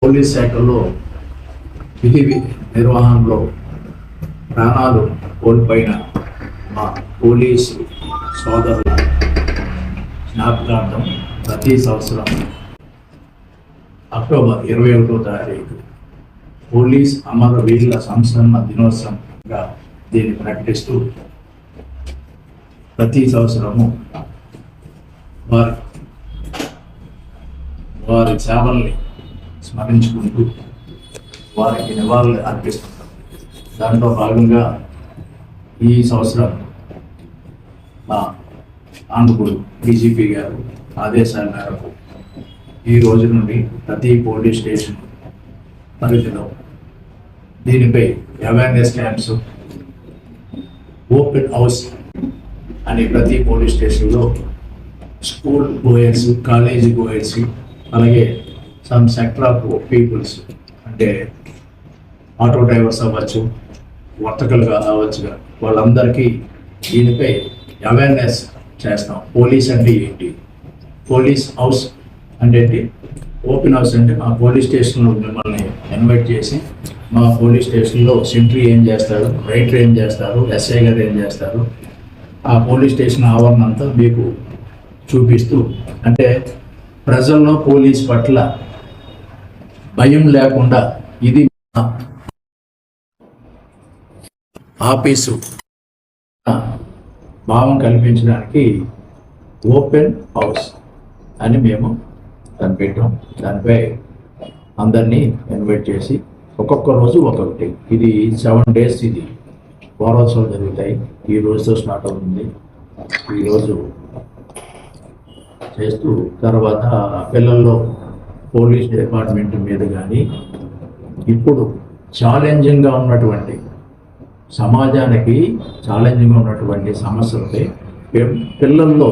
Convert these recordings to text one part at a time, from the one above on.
Police శాఖలో విధి నిర్వహణలో ప్రాణాలు కోల్పోయిన మా పోలీసు సోదరుల జ్ఞాపకార్థం ప్రతి సంవత్సరం అక్టోబర్ 21వ తారీఖు పోలీస్ అమరవీరుల సంస్మరణ దినోత్సవంగా దీన్ని ప్రకటిస్తూ ప్రతి సంవత్సరము వారి సేవల్ని స్మరించుకుంటూ వారికి నివాళులు అర్పిస్తుంటాం. దాంట్లో భాగంగా ఈ సంవత్సరం మా ఆంధ్రప్రదేశ్ డీజీపీ గారు ఆదేశాల మేరకు ఈ రోజు నుండి ప్రతి పోలీస్ స్టేషన్ పరిధిలో దీనిపై అవేర్నెస్ క్యాంప్స్, ఓపెన్ హౌస్ అని ప్రతి పోలీస్ స్టేషన్లో స్కూల్ గోయర్స్, కాలేజీ గోయర్స్, అలాగే సమ్ సెక్టర్ ఆఫ్ పీపుల్స్ అంటే ఆటో డ్రైవర్స్ అవ్వచ్చు, వర్తకులుగా అవ్వచ్చుగా, వాళ్ళందరికీ దీనిపై అవేర్నెస్ చేస్తాం. పోలీస్ అంటే ఏంటి, పోలీస్ హౌస్ అంటే ఏంటి, ఓపెన్ హౌస్ అంటే మా పోలీస్ స్టేషన్లో మిమ్మల్ని ఇన్వైట్ చేసి మా పోలీస్ స్టేషన్లో సెంట్రీ ఏం చేస్తారు, రైటర్ ఏం చేస్తారు, ఎస్ఐ గారు ఏం చేస్తారు, ఆ పోలీస్ స్టేషన్ ఆవరణ అంతా మీకు చూపిస్తూ, అంటే ప్రజల్లో పోలీస్ పట్ల భయం లేకుండా ఇది ఆఫీసు భావం కల్పించడానికి ఓపెన్ హౌస్ అని మేము కనిపెట్టాం. దానిపై అందరినీ ఇన్వైట్ చేసి ఒక్కొక్క రోజు ఒక్కొక్కటి, ఇది 7 days ఇది వారోత్సవాలు జరుగుతాయి. ఈ రోజుతో స్టార్ట్ అవుతుంది. ఈరోజు చేస్తూ తర్వాత పిల్లల్లో పోలీస్ డిపార్ట్మెంట్ మీద కానీ ఇప్పుడు ఛాలెంజింగ్గా ఉన్నటువంటి సమాజానికి ఛాలెంజింగ్గా ఉన్నటువంటి సమస్యలపై పిల్లల్లో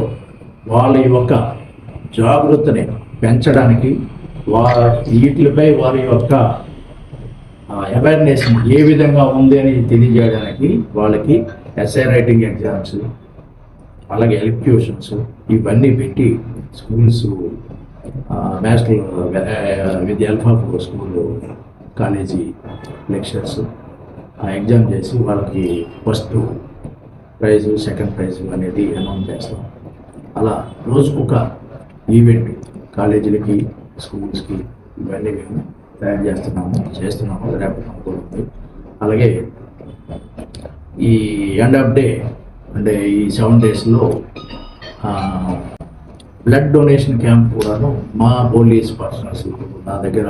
వాళ్ళ యొక్క జాగృతిని పెంచడానికి వీటిపై వారి యొక్క అవేర్నెస్ ఏ విధంగా ఉంది అని తెలియజేయడానికి వాళ్ళకి ఎస్ఐ రైటింగ్ ఎగ్జామ్స్, అలాగే ఎలక్యూషన్స్ ఇవన్నీ పెట్టి schools, national with help of school, college lectures exam చేసి వాళ్ళకి ఫస్ట్ ప్రైజు, సెకండ్ ప్రైజు అనేది అనౌన్స్ చేస్తాం. అలా రోజుకొక ఈవెంట్ కాలేజీలకి, స్కూల్స్కి ఇవన్నీ మేము తయారు చేస్తున్నాము. రేపు ఉంది. అలాగే ఈ ఎండ్ ఆఫ్ డే అంటే ఈ 7 daysలో బ్లడ్ డొనేషన్ క్యాంప్ కూడాను మా పోలీస్ పర్సనల్స్ నా దగ్గర